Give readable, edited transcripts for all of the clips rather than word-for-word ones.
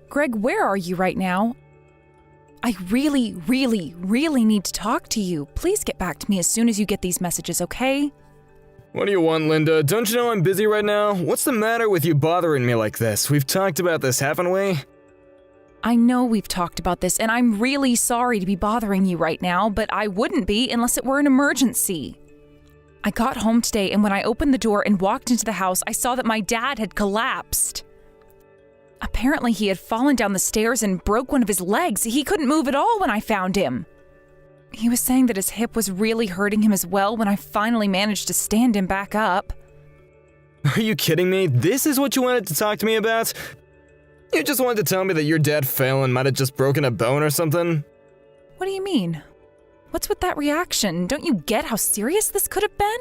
Greg, where are you right now? I really need to talk to you. Please get back to me as soon as you get these messages, okay? What do you want, Linda? Don't you know I'm busy right now? What's the matter with you bothering me like this? We've talked about this, haven't we? I know we've talked about this, and I'm really sorry to be bothering you right now, but I wouldn't be unless it were an emergency. I got home today, and when I opened the door and walked into the house, I saw that my dad had collapsed. Apparently, he had fallen down the stairs and broke one of his legs. He couldn't move at all when I found him. He was saying that his hip was really hurting him as well when I finally managed to stand him back up. Are you kidding me? This is what you wanted to talk to me about? You just wanted to tell me that your dad fell and might have just broken a bone or something? What do you mean? What's with that reaction? Don't you get how serious this could have been?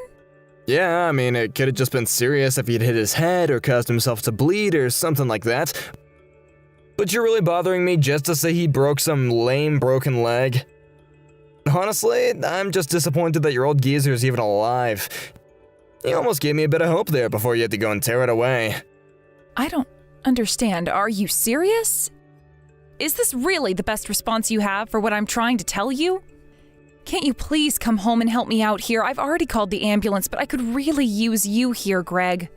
Yeah, I mean, it could have just been serious if he'd hit his head or caused himself to bleed or something like that. But you're really bothering me just to say he broke some lame broken leg? Honestly, I'm just disappointed that your old geezer's even alive. You almost gave me a bit of hope there before you had to go and tear it away. I don't understand. Are you serious? Is this really the best response you have for what I'm trying to tell you? Can't you please come home and help me out here? I've already called the ambulance, but I could really use you here, Greg.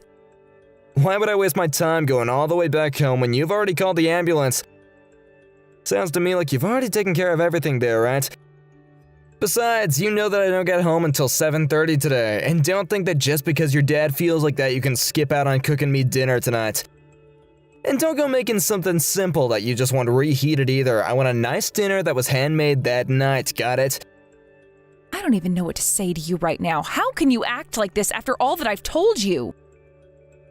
Why would I waste my time going all the way back home when you've already called the ambulance? Sounds to me like you've already taken care of everything there, right? Besides, you know that I don't get home until 7:30 today, and don't think that just because your dad feels like that you can skip out on cooking me dinner tonight. And don't go making something simple that you just want reheated either. I want a nice dinner that was handmade that night, got it? I don't even know what to say to you right now. How can you act like this after all that I've told you?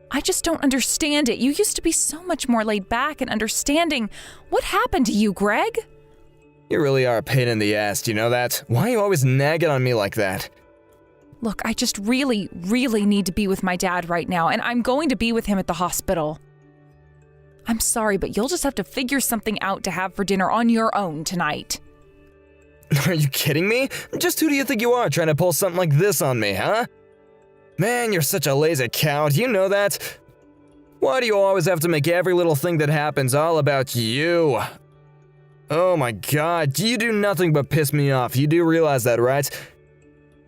I just don't understand it. You used to be so much more laid back and understanding. What happened to you, Greg? You really are a pain in the ass, do you know that? Why are you always nagging on me like that? Look, I just really need to be with my dad right now, and I'm going to be with him at the hospital. I'm sorry, but you'll just have to figure something out to have for dinner on your own tonight. Are you kidding me? Just who do you think you are trying to pull something like this on me, huh? Man, you're such a lazy cow, do you know that? Why do you always have to make every little thing that happens all about you? Oh my god, you do nothing but piss me off, you do realize that, right?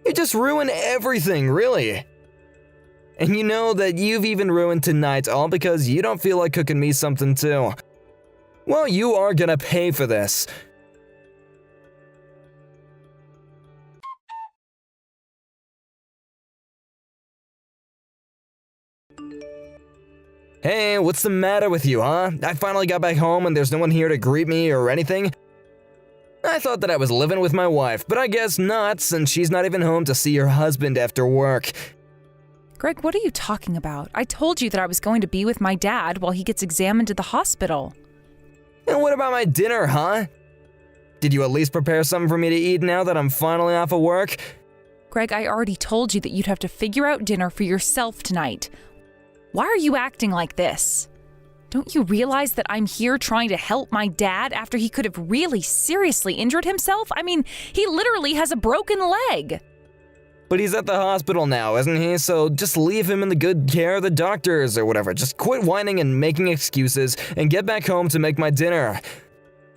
You just ruin everything, really. And you know that you've even ruined tonight all because you don't feel like cooking me something too. Well, you are gonna pay for this. Hey, what's the matter with you, huh? I finally got back home and there's no one here to greet me or anything. I thought that I was living with my wife, but I guess not, since she's not even home to see her husband after work. Greg, what are you talking about? I told you that I was going to be with my dad while he gets examined at the hospital. And what about my dinner, huh? Did you at least prepare something for me to eat now that I'm finally off of work? Greg, I already told you that you'd have to figure out dinner for yourself tonight. Why are you acting like this? Don't you realize that I'm here trying to help my dad after he could have really seriously injured himself? I mean, he literally has a broken leg. But he's at the hospital now, isn't he? So just leave him in the good care of the doctors or whatever. Just quit whining and making excuses and get back home to make my dinner.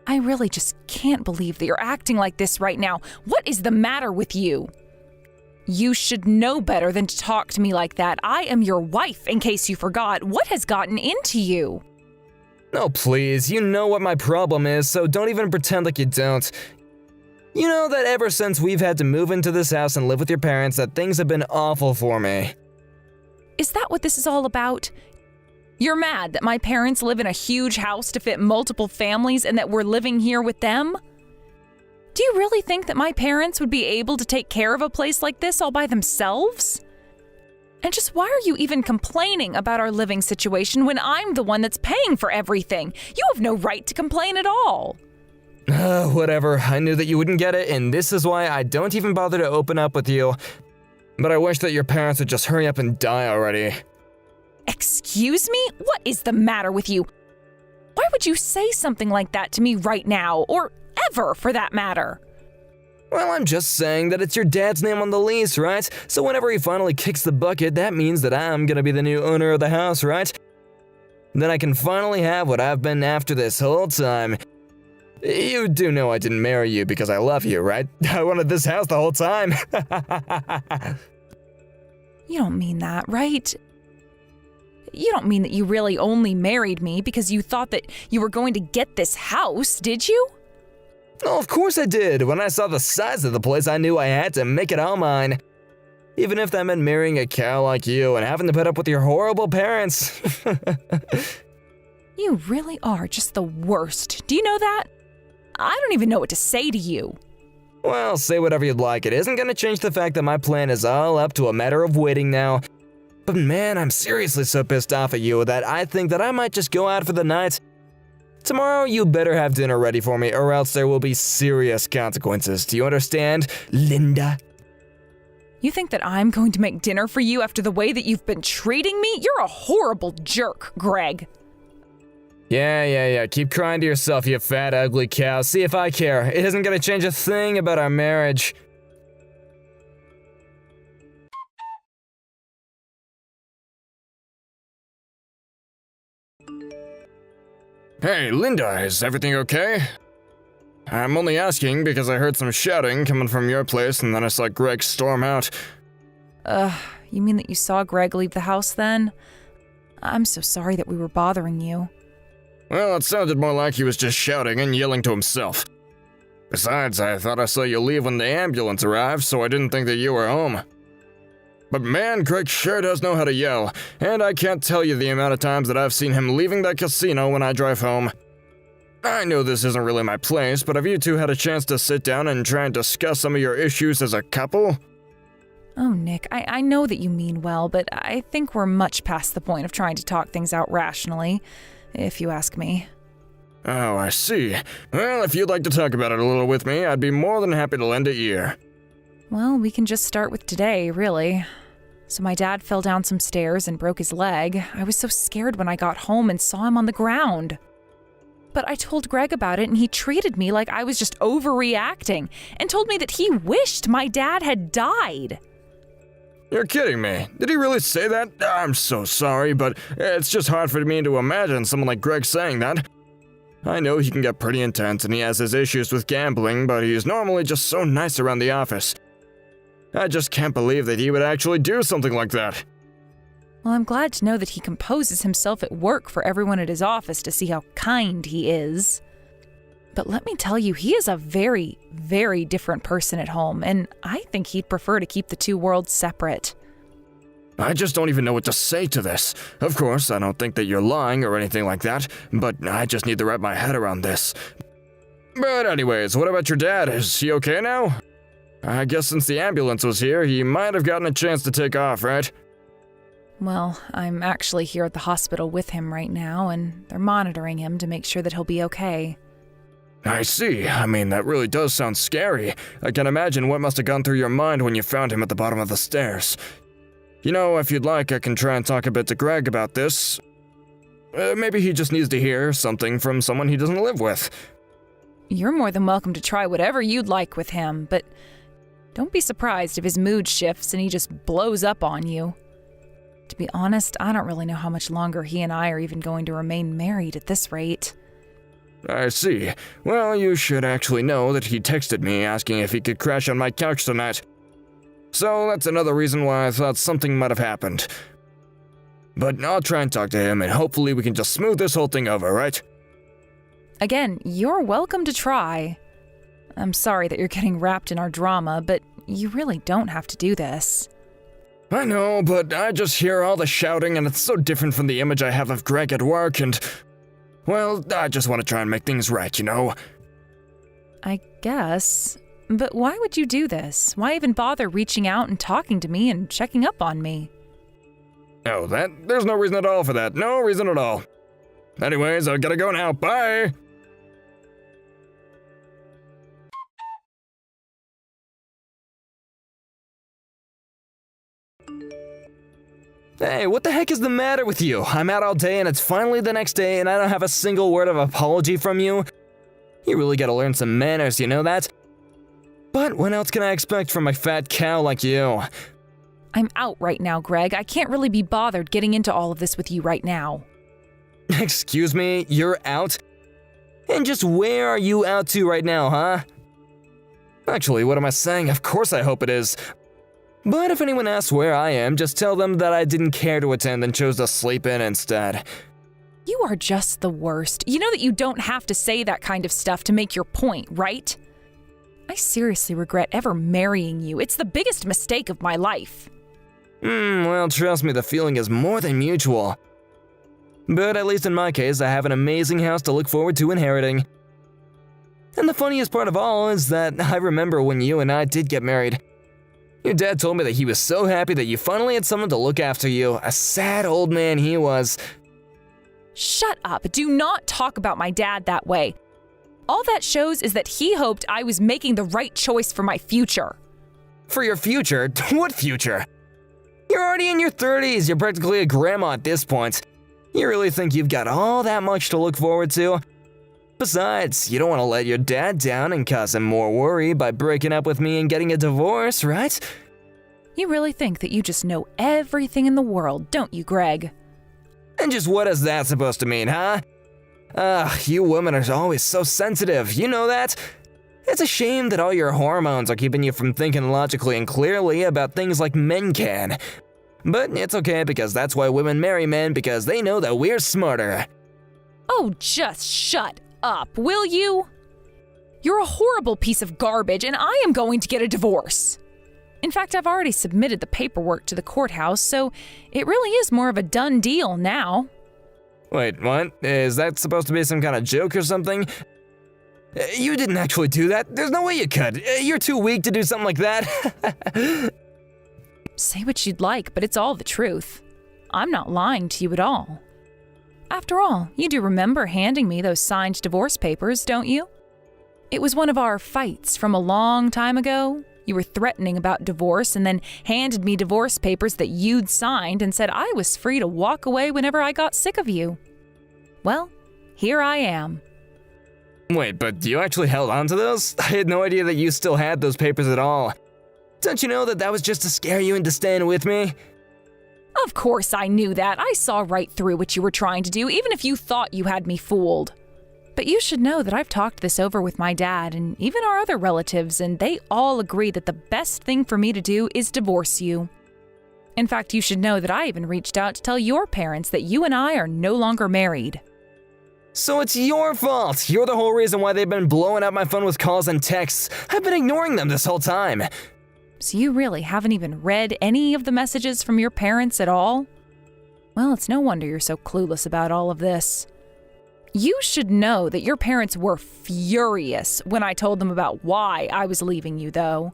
I really just can't believe that you're acting like this right now. What is the matter with you? You should know better than to talk to me like that. I am your wife, in case you forgot. What has gotten into you? No, please, you know what my problem is, so don't even pretend like you don't. You know that ever since we've had to move into this house and live with your parents, that things have been awful for me. Is that what this is all about? You're mad that my parents live in a huge house to fit multiple families and that we're living here with them? Do you really think that my parents would be able to take care of a place like this all by themselves? And just why are you even complaining about our living situation when I'm the one that's paying for everything? You have no right to complain at all. Whatever, I knew that you wouldn't get it, and this is why I don't even bother to open up with you. But I wish that your parents would just hurry up and die already. Excuse me? What is the matter with you? Why would you say something like that to me right now, or ever for that matter? Well, I'm just saying that it's your dad's name on the lease, right? So whenever he finally kicks the bucket, that means that I'm gonna be the new owner of the house, right? Then I can finally have what I've been after this whole time. You do know I didn't marry you because I love you, right? I wanted this house the whole time. You don't mean that, right? You don't mean that you really only married me because you thought that you were going to get this house, did you? Oh, of course I did. When I saw the size of the place, I knew I had to make it all mine. Even if that meant marrying a cow like you and having to put up with your horrible parents. You really are just the worst. Do you know that? I don't even know what to say to you. Well, say whatever you'd like. It isn't gonna change the fact that my plan is all up to a matter of waiting now. But man, I'm seriously so pissed off at you that I think that I might just go out for the night. Tomorrow, you better have dinner ready for me, or else there will be serious consequences. Do you understand, Linda? You think that I'm going to make dinner for you after the way that you've been treating me? You're a horrible jerk, Greg. Yeah. Keep crying to yourself, you fat, ugly cow. See if I care. It isn't gonna change a thing about our marriage. Hey, Linda, is everything okay? I'm only asking because I heard some shouting coming from your place and then I saw Greg storm out. You mean that you saw Greg leave the house then? I'm so sorry that we were bothering you. Well, it sounded more like he was just shouting and yelling to himself. Besides, I thought I saw you leave when the ambulance arrived, so I didn't think that you were home. But man, Greg sure does know how to yell, and I can't tell you the amount of times that I've seen him leaving that casino when I drive home. I know this isn't really my place, but have you two had a chance to sit down and try and discuss some of your issues as a couple? Oh, Nick, I know that you mean well, but I think we're much past the point of trying to talk things out rationally, if you ask me. Oh, I see. Well, if you'd like to talk about it a little with me, I'd be more than happy to lend a ear. Well, we can just start with today, really. So my dad fell down some stairs and broke his leg. I was so scared when I got home and saw him on the ground. But I told Greg about it and he treated me like I was just overreacting and told me that he wished my dad had died. You're kidding me. Did he really say that? I'm so sorry, but it's just hard for me to imagine someone like Greg saying that. I know he can get pretty intense and he has his issues with gambling, but he's normally just so nice around the office. I just can't believe that he would actually do something like that. Well, I'm glad to know that he composes himself at work for everyone at his office to see how kind he is. But let me tell you, he is a very, very different person at home, and I think he'd prefer to keep the two worlds separate. I just don't even know what to say to this. Of course, I don't think that you're lying or anything like that, but I just need to wrap my head around this. But anyways, what about your dad? Is he okay now? I guess since the ambulance was here, he might have gotten a chance to take off, right? Well, I'm actually here at the hospital with him right now, and they're monitoring him to make sure that he'll be okay. I see. I mean, that really does sound scary. I can imagine what must have gone through your mind when you found him at the bottom of the stairs. You know, if you'd like, I can try and talk a bit to Greg about this. Maybe he just needs to hear something from someone he doesn't live with. You're more than welcome to try whatever you'd like with him, but don't be surprised if his mood shifts and he just blows up on you. To be honest, I don't really know how much longer he and I are even going to remain married at this rate. I see. Well, you should actually know that he texted me asking if he could crash on my couch tonight. So that's another reason why I thought something might have happened. But I'll try and talk to him and hopefully we can just smooth this whole thing over, right? Again, you're welcome to try. I'm sorry that you're getting wrapped in our drama, but you really don't have to do this. I know, but I just hear all the shouting and it's so different from the image I have of Greg at work and... well, I just want to try and make things right, you know? I guess. But why would you do this? Why even bother reaching out and talking to me and checking up on me? Oh, there's no reason at all for that. No reason at all. Anyways, I gotta go now. Bye! Hey, what the heck is the matter with you? I'm out all day and it's finally the next day and I don't have a single word of apology from you. You really gotta learn some manners, you know that? But what else can I expect from a fat cow like you? I'm out right now, Greg. I can't really be bothered getting into all of this with you right now. Excuse me, you're out? And just where are you out to right now, huh? Actually, what am I saying? Of course I hope it is. But if anyone asks where I am, just tell them that I didn't care to attend and chose to sleep in instead. You are just the worst. You know that you don't have to say that kind of stuff to make your point, right? I seriously regret ever marrying you. It's the biggest mistake of my life. Well, trust me, the feeling is more than mutual. But at least in my case, I have an amazing house to look forward to inheriting. And the funniest part of all is that I remember when you and I did get married. Your dad told me that he was so happy that you finally had someone to look after you. A sad old man he was. Shut up. Do not talk about my dad that way. All that shows is that he hoped I was making the right choice for my future. For your future? What future? You're already in your 30s. You're practically a grandma at this point. You really think you've got all that much to look forward to? Besides, you don't want to let your dad down and cause him more worry by breaking up with me and getting a divorce, right? You really think that you just know everything in the world, don't you, Greg? And just what is that supposed to mean, huh? You women are always so sensitive, you know that? It's a shame that all your hormones are keeping you from thinking logically and clearly about things like men can. But it's okay because that's why women marry men, because they know that we're smarter. Oh, just shut up, will you? You're a horrible piece of garbage, and I am going to get a divorce. In fact, I've already submitted the paperwork to the courthouse, so it really is more of a done deal now. Wait, what? Is that supposed to be some kind of joke or something? You didn't actually do that. There's no way you could. You're too weak to do something like that. Say what you'd like, but it's all the truth. I'm not lying to you at all. After all, you do remember handing me those signed divorce papers, don't you? It was one of our fights from a long time ago. You were threatening about divorce and then handed me divorce papers that you'd signed and said I was free to walk away whenever I got sick of you. Well, here I am. Wait, but you actually held on to those? I had no idea that you still had those papers at all. Don't you know that that was just to scare you into staying with me? Of course I knew that. I saw right through what you were trying to do, even if you thought you had me fooled. But you should know that I've talked this over with my dad and even our other relatives, and they all agree that the best thing for me to do is divorce you. In fact, you should know that I even reached out to tell your parents that you and I are no longer married. So it's your fault. You're the whole reason why they've been blowing up my phone with calls and texts. I've been ignoring them this whole time. So you really haven't even read any of the messages from your parents at all? Well, it's no wonder you're so clueless about all of this. You should know that your parents were furious when I told them about why I was leaving you, though.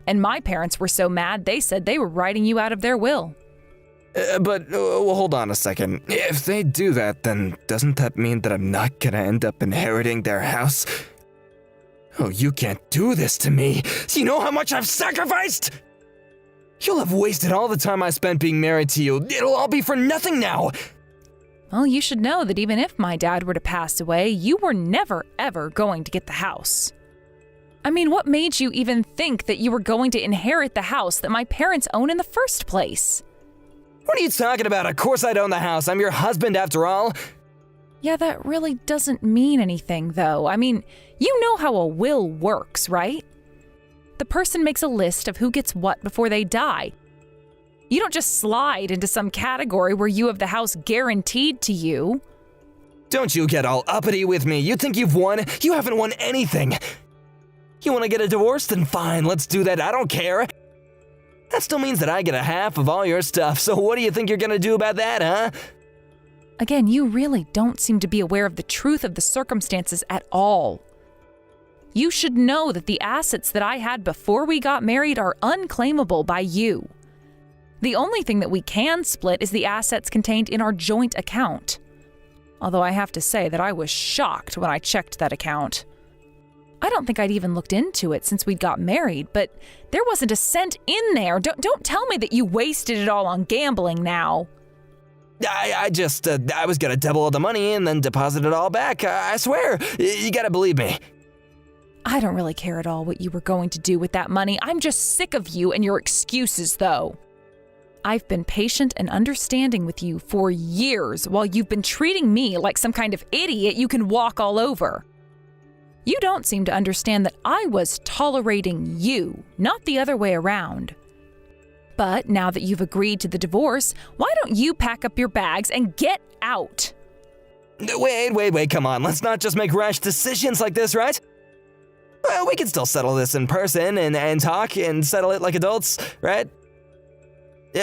And my parents were so mad they said they were writing you out of their will. Well, hold on a second. If they do that, then doesn't that mean that I'm not gonna end up inheriting their house? Oh, you can't do this to me. Do you know how much I've sacrificed? You'll have wasted all the time I spent being married to you. It'll all be for nothing now. Well, you should know that even if my dad were to pass away, you were never, ever going to get the house. I mean, what made you even think that you were going to inherit the house that my parents own in the first place? What are you talking about? Of course I'd own the house. I'm your husband after all. Yeah, that really doesn't mean anything, though. I mean, you know how a will works, right? The person makes a list of who gets what before they die. You don't just slide into some category where you have the house guaranteed to you. Don't you get all uppity with me. You think you've won? You haven't won anything. You want to get a divorce? Then fine, let's do that. I don't care. That still means that I get a half of all your stuff, so what do you think you're gonna do about that, huh? Again, you really don't seem to be aware of the truth of the circumstances at all. You should know that the assets that I had before we got married are unclaimable by you. The only thing that we can split is the assets contained in our joint account. Although I have to say that I was shocked when I checked that account. I don't think I'd even looked into it since we'd got married, but there wasn't a cent in there. Don't tell me that you wasted it all on gambling now. I was gonna double all the money and then deposit it all back. I swear. You gotta believe me. I don't really care at all what you were going to do with that money. I'm just sick of you and your excuses, though. I've been patient and understanding with you for years while you've been treating me like some kind of idiot you can walk all over. You don't seem to understand that I was tolerating you, not the other way around. But now that you've agreed to the divorce, why don't you pack up your bags and get out? Wait, come on. Let's not just make rash decisions like this, right? Well, we can still settle this in person and talk and settle it like adults, right?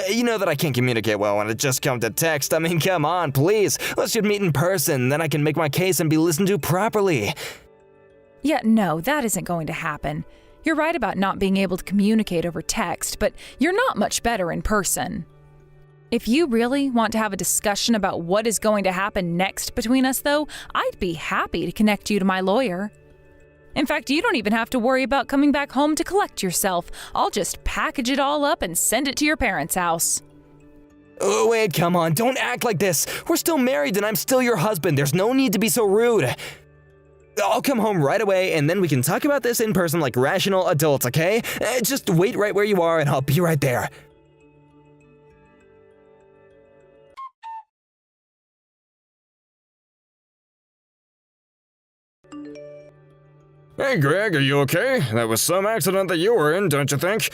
You know that I can't communicate well when it just comes to text. I mean, come on, please. Let's just meet in person, then I can make my case and be listened to properly. Yeah, no, that isn't going to happen. You're right about not being able to communicate over text, but you're not much better in person. If you really want to have a discussion about what is going to happen next between us, though, I'd be happy to connect you to my lawyer. In fact, you don't even have to worry about coming back home to collect yourself. I'll just package it all up and send it to your parents' house. Oh, wait, come on. Don't act like this. We're still married and I'm still your husband. There's no need to be so rude. I'll come home right away and then we can talk about this in person like rational adults, okay? Just wait right where you are and I'll be right there. Hey, Greg, are you okay? That was some accident that you were in, don't you think?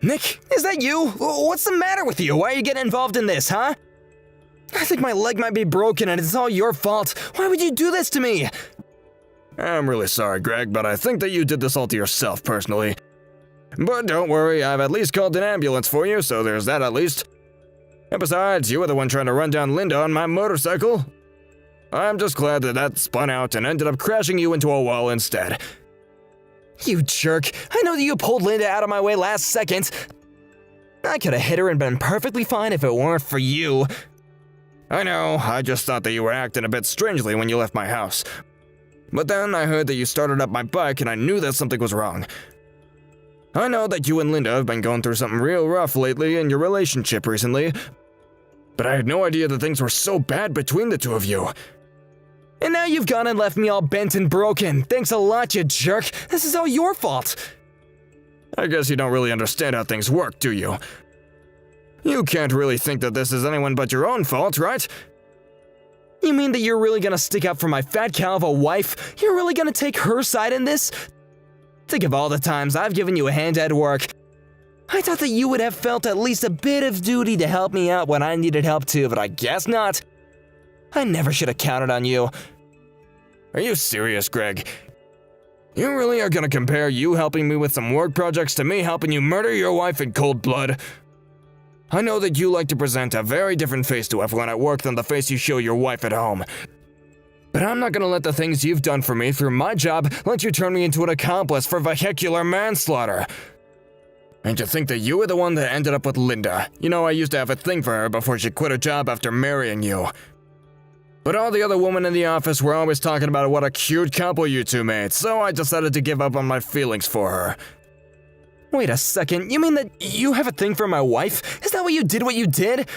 Nick, is that you? What's the matter with you? Why are you getting involved in this, huh? I think my leg might be broken and it's all your fault. Why would you do this to me? I'm really sorry, Greg, but I think that you did this all to yourself, personally. But don't worry, I've at least called an ambulance for you, so there's that at least. And besides, you were the one trying to run down Linda on my motorcycle. I'm just glad that spun out and ended up crashing you into a wall instead. You jerk. I know that you pulled Linda out of my way last second. I could have hit her and been perfectly fine if it weren't for you. I know, I just thought that you were acting a bit strangely when you left my house. But then I heard that you started up my bike and I knew that something was wrong. I know that you and Linda have been going through something real rough lately in your relationship recently, but I had no idea that things were so bad between the two of you. And now you've gone and left me all bent and broken. Thanks a lot, you jerk. This is all your fault. I guess you don't really understand how things work, do you? You can't really think that this is anyone but your own fault, right? You mean that you're really gonna stick up for my fat cow of a wife? You're really gonna take her side in this? Think of all the times I've given you a hand at work. I thought that you would have felt at least a bit of duty to help me out when I needed help too, but I guess not. I never should have counted on you. Are you serious, Greg? You really are gonna compare you helping me with some work projects to me helping you murder your wife in cold blood? I know that you like to present a very different face to everyone at work than the face you show your wife at home. But I'm not gonna let the things you've done for me through my job let you turn me into an accomplice for vehicular manslaughter. And to think that you were the one that ended up with Linda. You know, I used to have a thing for her before she quit her job after marrying you. But all the other women in the office were always talking about what a cute couple you two made, so I decided to give up on my feelings for her. Wait a second, you mean that you have a thing for my wife? Is that why you did what you did?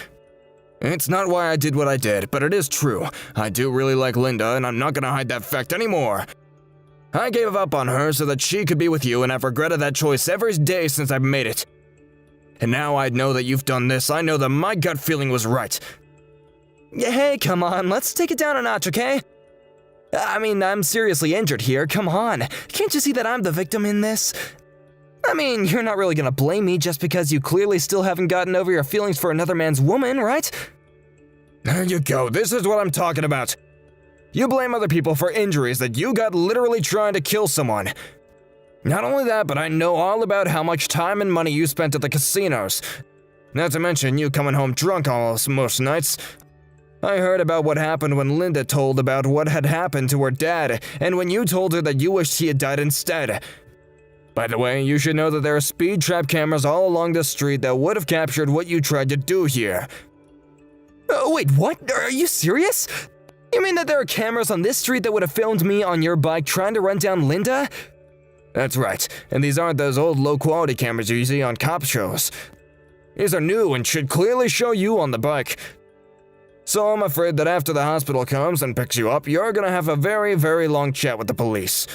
It's not why I did what I did, but it is true. I do really like Linda, and I'm not gonna hide that fact anymore. I gave up on her so that she could be with you, and I've regretted that choice every day since I've made it. And now I know that you've done this, I know that my gut feeling was right. Hey, come on, let's take it down a notch, okay? I mean, I'm seriously injured here, come on. Can't you see that I'm the victim in this? I mean, you're not really gonna blame me just because you clearly still haven't gotten over your feelings for another man's woman, right? There you go, this is what I'm talking about. You blame other people for injuries that you got literally trying to kill someone. Not only that, but I know all about how much time and money you spent at the casinos. Not to mention you coming home drunk almost most nights. I heard about what happened when Linda told about what had happened to her dad, and when you told her that you wished he had died instead. By the way, you should know that there are speed trap cameras all along the street that would have captured what you tried to do here. Wait, what? Are you serious? You mean that there are cameras on this street that would have filmed me on your bike trying to run down Linda? That's right, and these aren't those old low-quality cameras you see on cop shows. These are new and should clearly show you on the bike. So I'm afraid that after the hospital comes and picks you up, you're gonna have a very, very long chat with the police.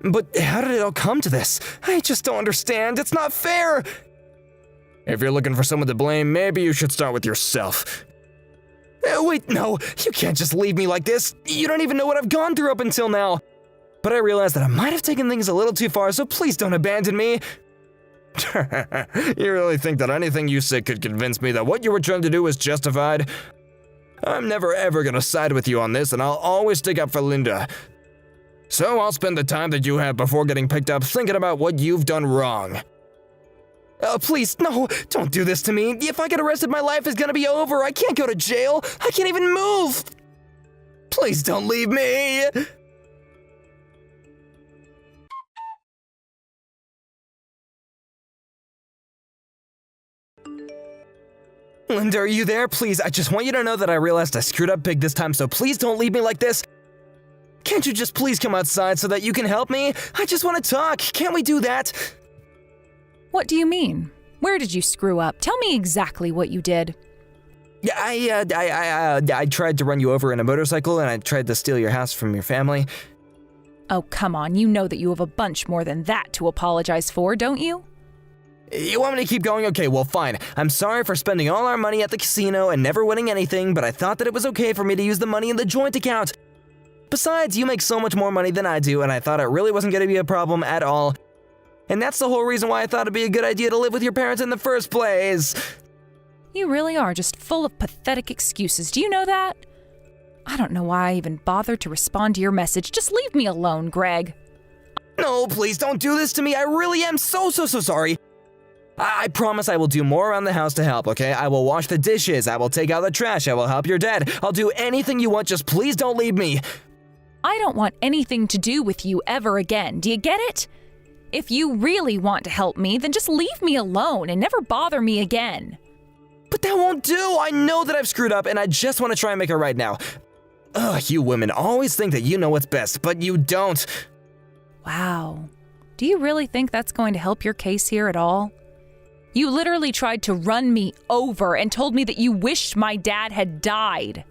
But how did it all come to this? I just don't understand. It's not fair. If you're looking for someone to blame, maybe you should start with yourself. Wait, no, you can't just leave me like this. You don't even know what I've gone through up until now. But I realized that I might have taken things a little too far, so please don't abandon me. You really think that anything you say could convince me that what you were trying to do was justified? I'm never ever gonna side with you on this, and I'll always stick up for Linda. So I'll spend the time that you have before getting picked up thinking about what you've done wrong. Please, no, don't do this to me. If I get arrested, my life is gonna be over. I can't go to jail. I can't even move. Please don't leave me. Linda, are you there? Please, I just want you to know that I realized I screwed up big this time, so please don't leave me like this. Can't you just please come outside so that you can help me? I just want to talk. Can't we do that? What do you mean? Where did you screw up? Tell me exactly what you did. Yeah, I tried to run you over in a motorcycle, and I tried to steal your house from your family. Oh, come on. You know that you have a bunch more than that to apologize for, don't you? You want me to keep going? Okay, well, fine. I'm sorry for spending all our money at the casino and never winning anything, but I thought that it was okay for me to use the money in the joint account. Besides, you make so much more money than I do, and I thought it really wasn't going to be a problem at all. And that's the whole reason why I thought it'd be a good idea to live with your parents in the first place. You really are just full of pathetic excuses. Do you know that? I don't know why I even bothered to respond to your message. Just leave me alone, Greg. No, please don't do this to me. I really am so sorry. I promise I will do more around the house to help, okay? I will wash the dishes, I will take out the trash, I will help your dad. I'll do anything you want, just please don't leave me. I don't want anything to do with you ever again. Do you get it? If you really want to help me, then just leave me alone and never bother me again. But that won't do. I know that I've screwed up, and I just want to try and make it right now. Ugh, you women always think that you know what's best, but you don't. Wow. Do you really think that's going to help your case here at all? You literally tried to run me over and told me that you wished my dad had died.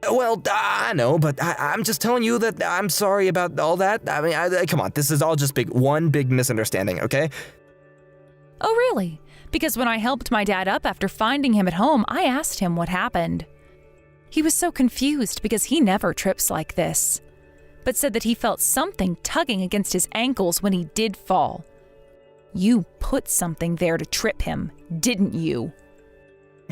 Well, I know, but I'm just telling you that I'm sorry about all that. I mean, come on, this is all just one big misunderstanding, okay? Oh, really? Because when I helped my dad up after finding him at home, I asked him what happened. He was so confused because he never trips like this, but said that he felt something tugging against his ankles when he did fall. You put something there to trip him, didn't you?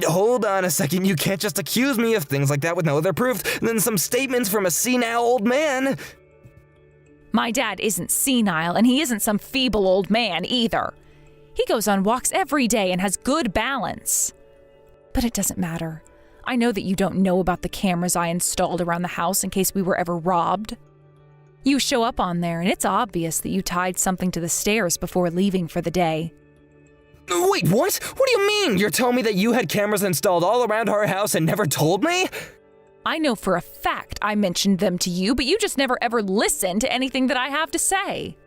Hold on a second, you can't just accuse me of things like that with no other proof than some statements from a senile old man. My dad isn't senile, and he isn't some feeble old man either. He goes on walks every day and has good balance. But it doesn't matter. I know that you don't know about the cameras I installed around the house in case we were ever robbed. You show up on there, and it's obvious that you tied something to the stairs before leaving for the day. Wait, what? What do you mean? You're telling me that you had cameras installed all around our house and never told me? I know for a fact I mentioned them to you, but you just never ever listened to anything that I have to say.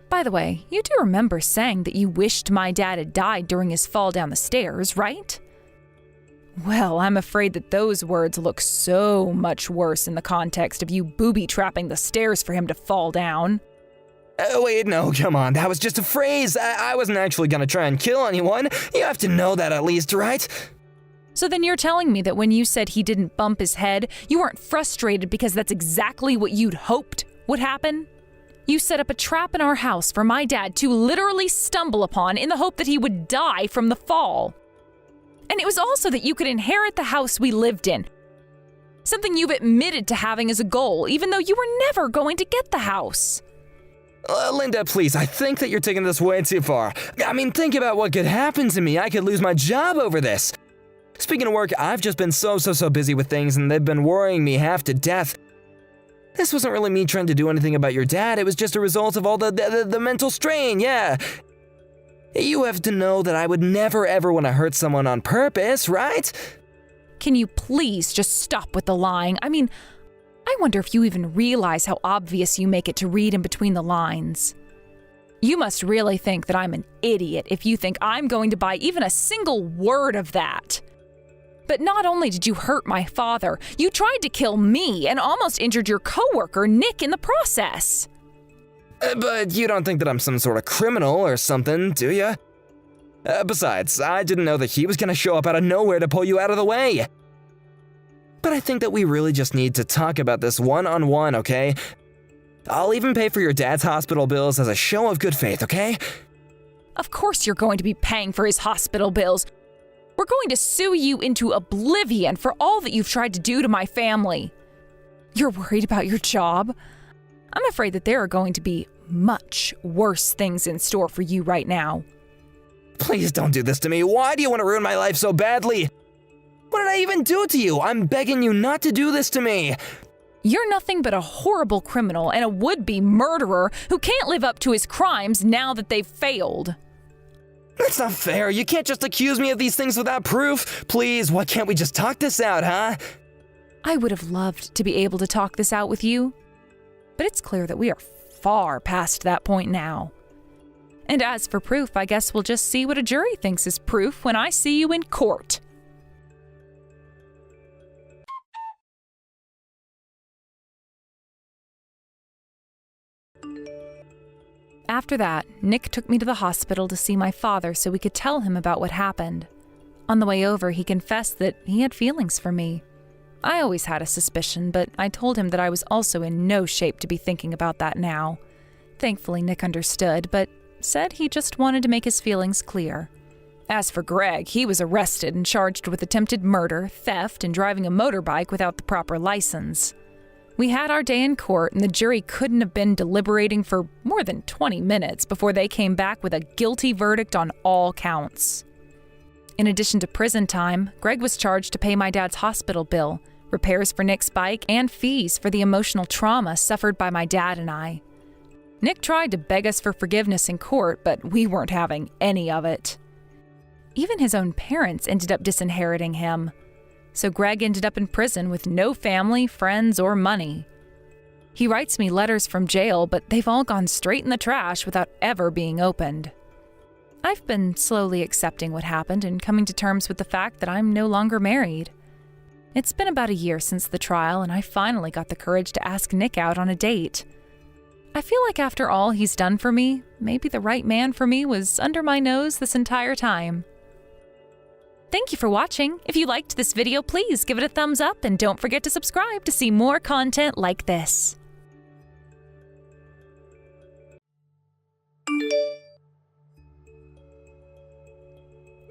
By the way, you do remember saying that you wished my dad had died during his fall down the stairs, right? Well, I'm afraid that those words look so much worse in the context of you booby-trapping the stairs for him to fall down. Wait, no, come on, that was just a phrase. I wasn't actually gonna try and kill anyone. You have to know that at least, right? So then you're telling me that when you said he didn't bump his head, you weren't frustrated because that's exactly what you'd hoped would happen? You set up a trap in our house for my dad to literally stumble upon in the hope that he would die from the fall. And it was also that you could inherit the house we lived in. Something you've admitted to having as a goal, even though you were never going to get the house. Linda, please, I think that you're taking this way too far. I mean, think about what could happen to me. I could lose my job over this. Speaking of work, I've just been so busy with things, and they've been worrying me half to death. This wasn't really me trying to do anything about your dad. It was just a result of all the mental strain, yeah. You have to know that I would never ever want to hurt someone on purpose, right? Can you please just stop with the lying? I mean, I wonder if you even realize how obvious you make it to read in between the lines. You must really think that I'm an idiot if you think I'm going to buy even a single word of that. But not only did you hurt my father, you tried to kill me and almost injured your coworker, Nick, in the process. But you don't think that I'm some sort of criminal or something, do you? Besides, I didn't know that he was gonna show up out of nowhere to pull you out of the way. But I think that we really just need to talk about this one-on-one, okay? I'll even pay for your dad's hospital bills as a show of good faith, okay? Of course you're going to be paying for his hospital bills. We're going to sue you into oblivion for all that you've tried to do to my family. You're worried about your job? I'm afraid that there are going to be much worse things in store for you right now. Please don't do this to me. Why do you want to ruin my life so badly? What did I even do to you? I'm begging you not to do this to me. You're nothing but a horrible criminal and a would-be murderer who can't live up to his crimes now that they've failed. That's not fair. You can't just accuse me of these things without proof. Please, why can't we just talk this out, huh? I would have loved to be able to talk this out with you, but it's clear that we are far past that point now. And as for proof, I guess we'll just see what a jury thinks is proof when I see you in court. After that, Nick took me to the hospital to see my father so we could tell him about what happened. On the way over, he confessed that he had feelings for me. I always had a suspicion, but I told him that I was also in no shape to be thinking about that now. Thankfully, Nick understood, but said he just wanted to make his feelings clear. As for Greg, he was arrested and charged with attempted murder, theft, and driving a motorbike without the proper license. We had our day in court, and the jury couldn't have been deliberating for more than 20 minutes before they came back with a guilty verdict on all counts. In addition to prison time, Greg was charged to pay my dad's hospital bill, repairs for Nick's bike, and fees for the emotional trauma suffered by my dad and I. Nick tried to beg us for forgiveness in court, but we weren't having any of it. Even his own parents ended up disinheriting him. So Greg ended up in prison with no family, friends, or money. He writes me letters from jail, but they've all gone straight in the trash without ever being opened. I've been slowly accepting what happened and coming to terms with the fact that I'm no longer married. It's been about a year since the trial, and I finally got the courage to ask Nick out on a date. I feel like after all he's done for me, maybe the right man for me was under my nose this entire time. Thank you for watching. If you liked this video, please give it a thumbs up and don't forget to subscribe to see more content like this.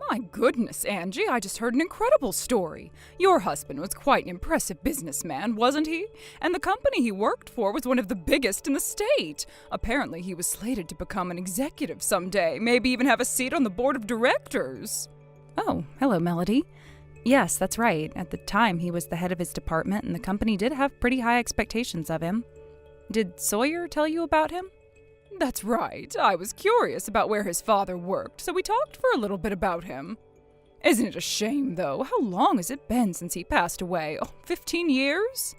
My goodness, Angie, I just heard an incredible story. Your husband was quite an impressive businessman, wasn't he? And the company he worked for was one of the biggest in the state. Apparently, he was slated to become an executive someday, maybe even have a seat on the board of directors. Oh, hello, Melody. Yes, that's right. At the time, he was the head of his department, and the company did have pretty high expectations of him. Did Sawyer tell you about him? That's right. I was curious about where his father worked, so we talked for a little bit about him. Isn't it a shame, though? How long has it been since he passed away? 15 years?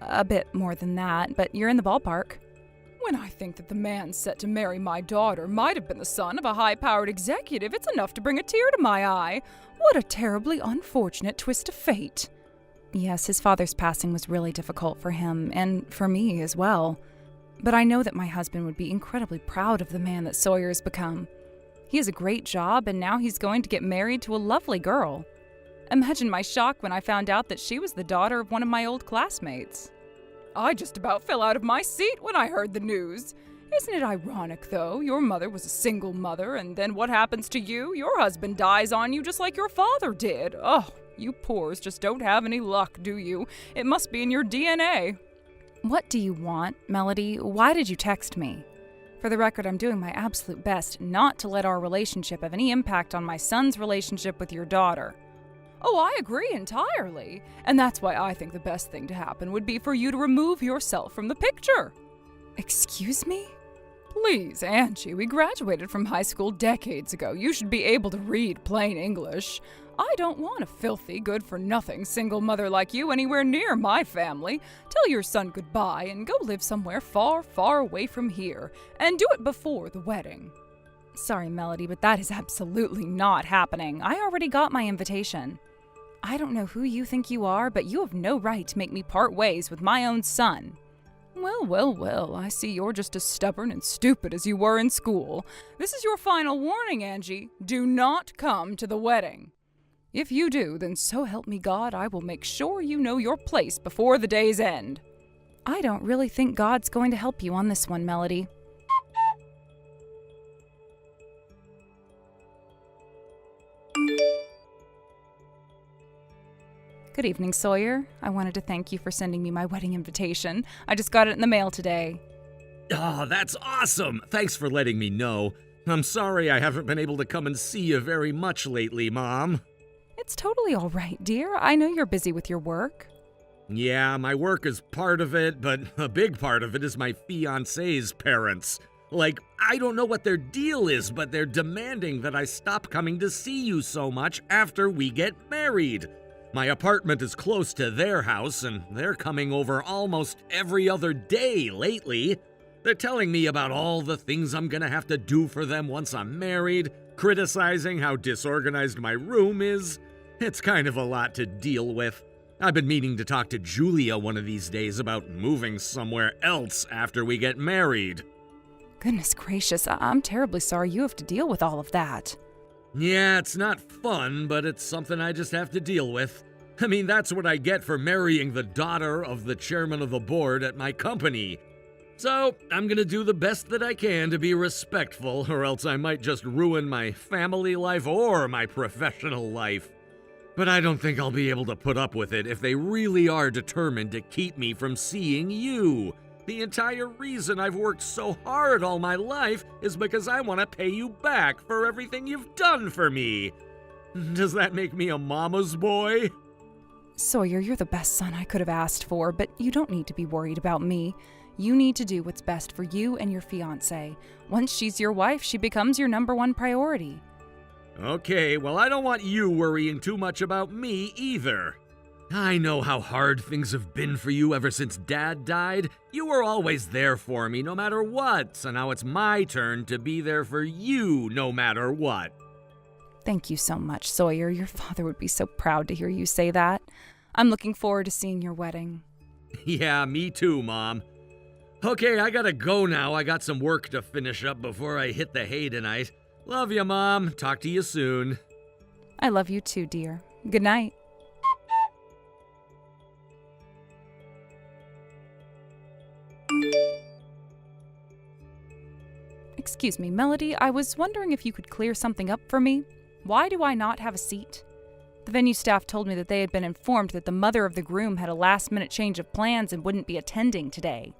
A bit more than that, but you're in the ballpark. When I think that the man set to marry my daughter might have been the son of a high-powered executive, it's enough to bring a tear to my eye. What a terribly unfortunate twist of fate. Yes, his father's passing was really difficult for him, and for me as well. But I know that my husband would be incredibly proud of the man that Sawyer has become. He has a great job, and now he's going to get married to a lovely girl. Imagine my shock when I found out that she was the daughter of one of my old classmates. I just about fell out of my seat when I heard the news. Isn't it ironic, though? Your mother was a single mother, and then what happens to you? Your husband dies on you just like your father did. Oh, you poors just don't have any luck, do you? It must be in your DNA. What do you want, Melody? Why did you text me? For the record, I'm doing my absolute best not to let our relationship have any impact on my son's relationship with your daughter. Oh, I agree entirely. And that's why I think the best thing to happen would be for you to remove yourself from the picture. Excuse me? Please, Angie, we graduated from high school decades ago. You should be able to read plain English. I don't want a filthy, good-for-nothing single mother like you anywhere near my family. Tell your son goodbye and go live somewhere far, far away from here. And do it before the wedding. Sorry, Melody, but that is absolutely not happening. I already got my invitation. I don't know who you think you are, but you have no right to make me part ways with my own son. Well, well, well, I see you're just as stubborn and stupid as you were in school. This is your final warning, Angie. Do not come to the wedding. If you do, then so help me God, I will make sure you know your place before the day's end. I don't really think God's going to help you on this one, Melody. Good evening, Sawyer. I wanted to thank you for sending me my wedding invitation. I just got it in the mail today. Oh, that's awesome! Thanks for letting me know. I'm sorry I haven't been able to come and see you very much lately, Mom. It's totally all right, dear. I know you're busy with your work. Yeah, my work is part of it, but a big part of it is my fiancé's parents. Like, I don't know what their deal is, but they're demanding that I stop coming to see you so much after we get married. My apartment is close to their house, and they're coming over almost every other day lately. They're telling me about all the things I'm gonna have to do for them once I'm married, criticizing how disorganized my room is. It's kind of a lot to deal with. I've been meaning to talk to Julia one of these days about moving somewhere else after we get married. Goodness gracious, I'm terribly sorry you have to deal with all of that. Yeah, it's not fun, but it's something I just have to deal with. I mean, that's what I get for marrying the daughter of the chairman of the board at my company. So, I'm gonna do the best that I can to be respectful, or else I might just ruin my family life or my professional life. But I don't think I'll be able to put up with it if they really are determined to keep me from seeing you. The entire reason I've worked so hard all my life is because I want to pay you back for everything you've done for me. Does that make me a mama's boy? Sawyer, you're the best son I could have asked for, but you don't need to be worried about me. You need to do what's best for you and your fiancé. Once she's your wife, she becomes your number one priority. Okay, well, I don't want you worrying too much about me either. I know how hard things have been for you ever since Dad died. You were always there for me no matter what, so now it's my turn to be there for you no matter what. Thank you so much, Sawyer. Your father would be so proud to hear you say that. I'm looking forward to seeing your wedding. Yeah, me too, Mom. Okay, I gotta go now. I got some work to finish up before I hit the hay tonight. Love you, Mom. Talk to you soon. I love you too, dear. Good night. Excuse me, Melody, I was wondering if you could clear something up for me. Why do I not have a seat? The venue staff told me that they had been informed that the mother of the groom had a last-minute change of plans and wouldn't be attending today.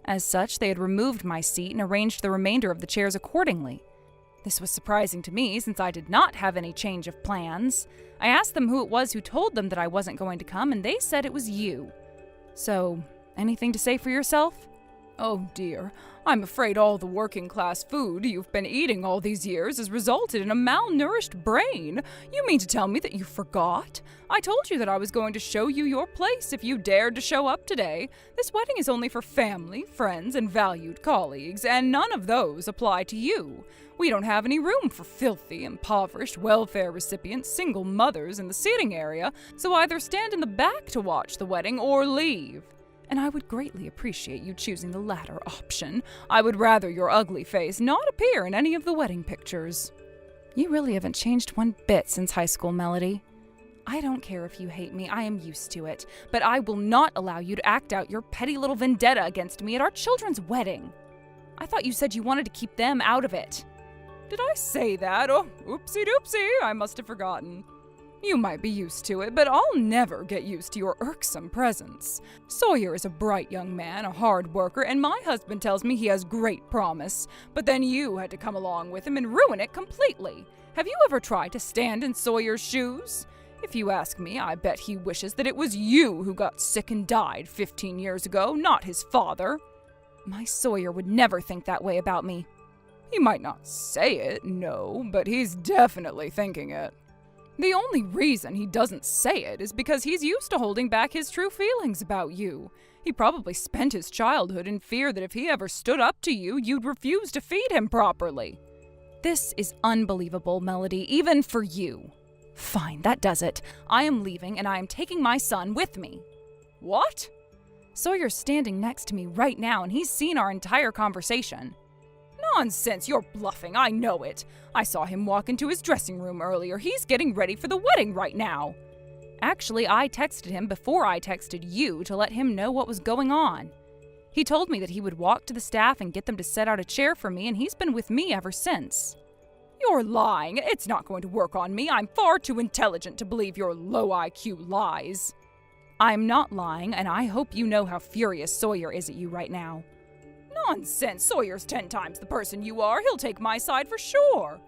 As such, they had removed my seat and arranged the remainder of the chairs accordingly. This was surprising to me, since I did not have any change of plans. I asked them who it was who told them that I wasn't going to come, and they said it was you. So, anything to say for yourself? Oh dear, I'm afraid all the working-class food you've been eating all these years has resulted in a malnourished brain. You mean to tell me that you forgot? I told you that I was going to show you your place if you dared to show up today. This wedding is only for family, friends, and valued colleagues, and none of those apply to you. We don't have any room for filthy, impoverished, welfare recipient single mothers in the seating area, so either stand in the back to watch the wedding or leave. And I would greatly appreciate you choosing the latter option. I would rather your ugly face not appear in any of the wedding pictures. You really haven't changed one bit since high school, Melody. I don't care if you hate me, I am used to it. But I will not allow you to act out your petty little vendetta against me at our children's wedding. I thought you said you wanted to keep them out of it. Did I say that? Oh, oopsie-doopsie, I must have forgotten. You might be used to it, but I'll never get used to your irksome presence. Sawyer is a bright young man, a hard worker, and my husband tells me he has great promise. But then you had to come along with him and ruin it completely. Have you ever tried to stand in Sawyer's shoes? If you ask me, I bet he wishes that it was you who got sick and died 15 years ago, not his father. My Sawyer would never think that way about me. He might not say it, no, but he's definitely thinking it. The only reason he doesn't say it is because he's used to holding back his true feelings about you. He probably spent his childhood in fear that if he ever stood up to you, you'd refuse to feed him properly. This is unbelievable, Melody, even for you. Fine, that does it. I am leaving and I am taking my son with me. What? Sawyer's standing next to me right now, and he's seen our entire conversation. Nonsense, you're bluffing, I know it. I saw him walk into his dressing room earlier. He's getting ready for the wedding right now. Actually, I texted him before I texted you to let him know what was going on. He told me that he would walk to the staff and get them to set out a chair for me, and he's been with me ever since. You're lying. It's not going to work on me. I'm far too intelligent to believe your low IQ lies. I'm not lying, and I hope you know how furious Sawyer is at you right now. Nonsense. Sawyer's 10 times the person you are. He'll take my side for sure.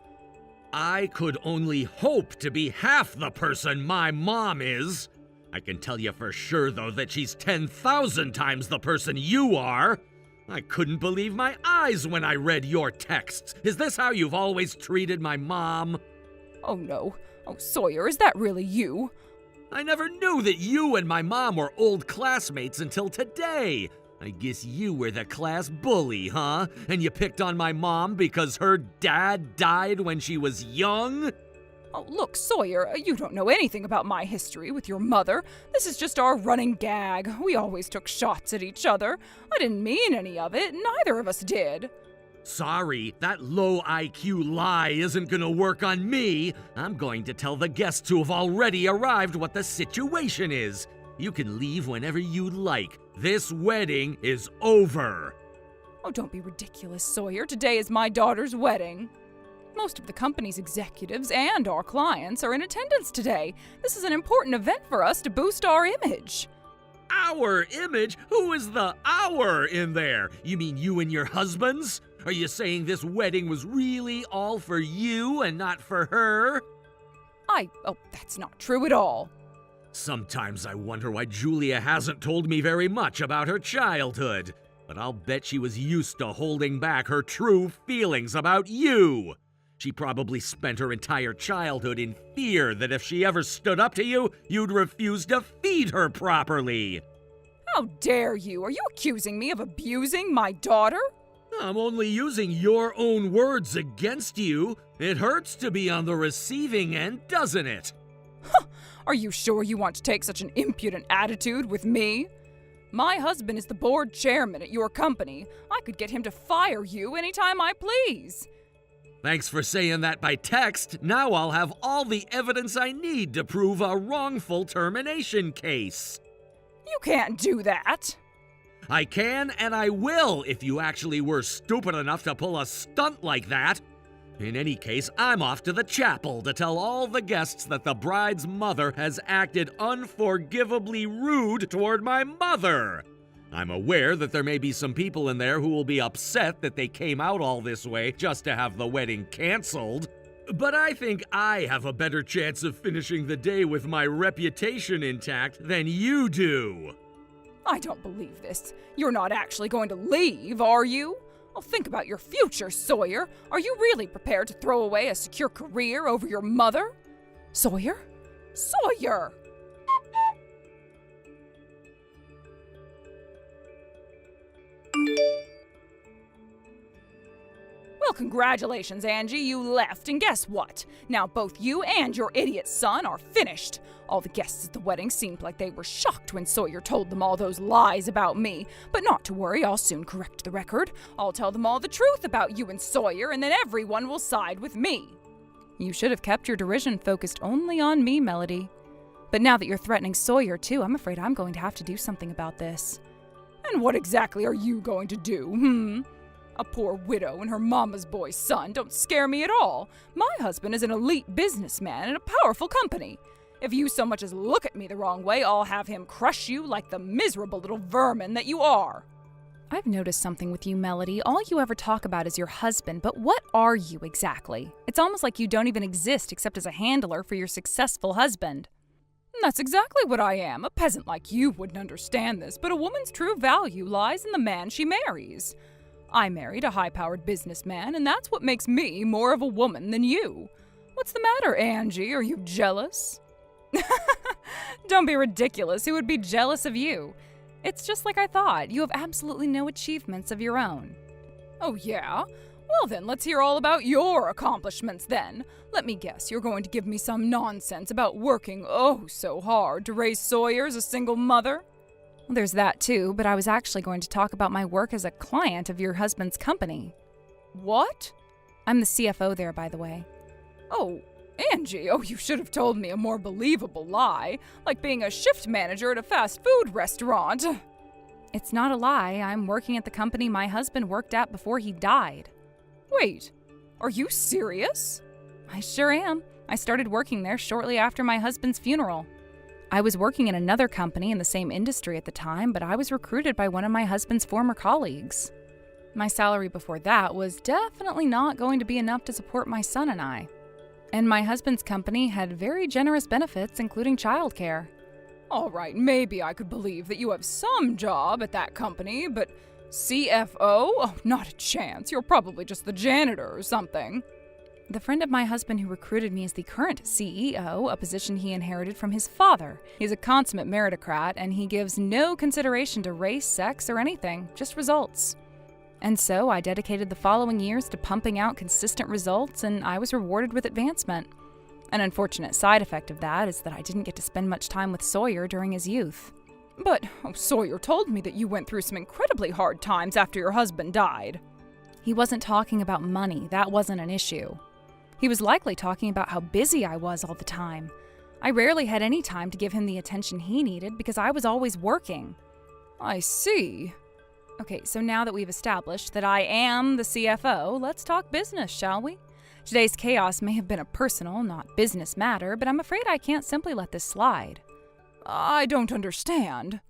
I could only hope to be half the person my mom is. I can tell you for sure, though, that she's 10,000 times the person you are. I couldn't believe my eyes when I read your texts. Is this how you've always treated my mom? Oh, no. Oh, Sawyer, is that really you? I never knew that you and my mom were old classmates until today. I guess you were the class bully, huh? And you picked on my mom because her dad died when she was young? Oh, look, Sawyer, you don't know anything about my history with your mother. This is just our running gag. We always took shots at each other. I didn't mean any of it. Neither of us did. Sorry, that low IQ lie isn't gonna work on me. I'm going to tell the guests who have already arrived what the situation is. You can leave whenever you like. This wedding is over. Oh, don't be ridiculous, Sawyer. Today is my daughter's wedding. Most of the company's executives and our clients are in attendance today. This is an important event for us to boost our image. Our image? Who is the our in there? You mean you and your husbands? Are you saying this wedding was really all for you and not for her? Oh, that's not true at all. Sometimes I wonder why Julia hasn't told me very much about her childhood. But I'll bet she was used to holding back her true feelings about you. She probably spent her entire childhood in fear that if she ever stood up to you, you'd refuse to feed her properly. How dare you? Are you accusing me of abusing my daughter? I'm only using your own words against you. It hurts to be on the receiving end, doesn't it? Are you sure you want to take such an impudent attitude with me? My husband is the board chairman at your company. I could get him to fire you anytime I please. Thanks for saying that by text. Now I'll have all the evidence I need to prove a wrongful termination case. You can't do that. I can and I will if you actually were stupid enough to pull a stunt like that. In any case, I'm off to the chapel to tell all the guests that the bride's mother has acted unforgivably rude toward my mother. I'm aware that there may be some people in there who will be upset that they came out all this way just to have the wedding canceled. But I think I have a better chance of finishing the day with my reputation intact than you do. I don't believe this. You're not actually going to leave, are you? Well, think about your future, Sawyer. Are you really prepared to throw away a secure career over your mother? Sawyer? Sawyer! Well, congratulations, Angie. You left, and guess what? Now both you and your idiot son are finished. All the guests at the wedding seemed like they were shocked when Sawyer told them all those lies about me. But not to worry, I'll soon correct the record. I'll tell them all the truth about you and Sawyer, and then everyone will side with me. You should have kept your derision focused only on me, Melody. But now that you're threatening Sawyer too, I'm afraid I'm going to have to do something about this. And what exactly are you going to do, A poor widow and her mama's boy's son don't scare me at all. My husband is an elite businessman in a powerful company. If you so much as look at me the wrong way, I'll have him crush you like the miserable little vermin that you are. I've noticed something with you, Melody. All you ever talk about is your husband, but what are you exactly? It's almost like you don't even exist except as a handler for your successful husband. That's exactly what I am. A peasant like you wouldn't understand this, but a woman's true value lies in the man she marries. I married a high-powered businessman, and that's what makes me more of a woman than you. What's the matter, Angie? Are you jealous? Don't be ridiculous. Who would be jealous of you? It's just like I thought. You have absolutely no achievements of your own. Oh, yeah? Well, then, let's hear all about your accomplishments, then. Let me guess, you're going to give me some nonsense about working oh so hard to raise Sawyer as a single mother? Well, there's that too, but I was actually going to talk about my work as a client of your husband's company. What? I'm the CFO there, by the way. Oh, Angie, you should have told me a more believable lie, like being a shift manager at a fast food restaurant. It's not a lie. I'm working at the company my husband worked at before he died. Wait, are you serious? I sure am. I started working there shortly after my husband's funeral. I was working in another company in the same industry at the time, but I was recruited by one of my husband's former colleagues. My salary before that was definitely not going to be enough to support my son and I. And my husband's company had very generous benefits, including childcare. All right, maybe I could believe that you have some job at that company, but CFO? Oh, not a chance. You're probably just the janitor or something. The friend of my husband who recruited me is the current CEO, a position he inherited from his father. He's a consummate meritocrat, and he gives no consideration to race, sex, or anything, just results. And so I dedicated the following years to pumping out consistent results, and I was rewarded with advancement. An unfortunate side effect of that is that I didn't get to spend much time with Sawyer during his youth. But Sawyer told me that you went through some incredibly hard times after your husband died. He wasn't talking about money. That wasn't an issue. He was likely talking about how busy I was all the time. I rarely had any time to give him the attention he needed because I was always working. I see. Okay, so now that we've established that I am the CFO, let's talk business, shall we? Today's chaos may have been a personal, not business matter, but I'm afraid I can't simply let this slide. I don't understand.